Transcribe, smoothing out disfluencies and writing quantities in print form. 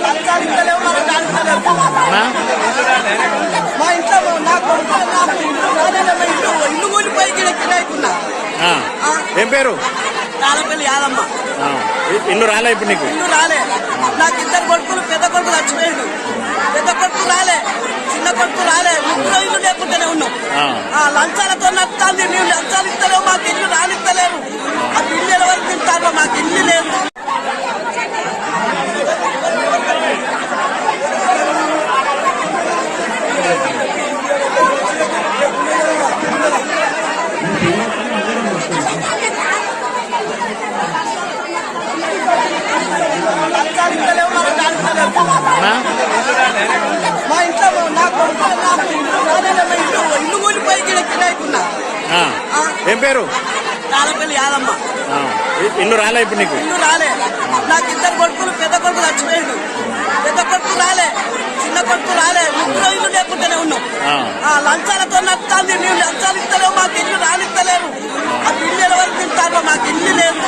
లంచాలు ఇస్తలేవు, మనకు దానిస్తలేవు. మా ఇంట్లో నా కొడుకు నాకు ఇల్లు కూలిపోయి కిరాయికున్నా. ఏం పేరు? కాలపల్లి యాదమ్మ. ఇల్లు రాలే ఇప్పుడు నీకు? ఇల్లు రాలే. నాకు ఇద్దరు కొడుకులు, పెద్ద కొడుకు చచ్చిపోయాడు, పెద్ద కొడుకు రాలే, చిన్న కొడుకు రాలే. ముగ్గురు ఇల్లు లేకుండానే ఉన్నాం. లంచాలతో నడుస్తుంది. మేము లంచాలు ఇస్తలేవు, మాకు ఇల్లు రానిస్తలేరు. ఆ ఇల్లు ఎవరు తింటారో మాకు ఇల్లు లేదు. లంచాలు ఇస్తలేవు, మనకు దానిస్తలేవు. మా ఇంట్లో నా కొడుకు నాకు ఇల్లు కూలిపోయి కిరాయికున్నా. ఏం పేరు? కాలపల్లి యాదమ్మ. ఇల్లు రాలే ఇప్పుడు నీకు? ఇల్లు రాలే. నాకు ఇద్దరు కొడుకులు, పెద్ద కొడుకు చచ్చిపోయాడు, పెద్ద కొడుకు రాలే, చిన్న కొడుకు రాలే. ముగ్గురు ఇల్లు లేకుండానే ఉన్నాం. లంచాలతో నడుస్తుంది. మేము లంచాలు ఇస్తలేవు, మాకు ఇల్లు రానిస్తలేరు. ఆ ఇల్లు ఎవరు తింటారో మాకు ఇల్లు లేదు.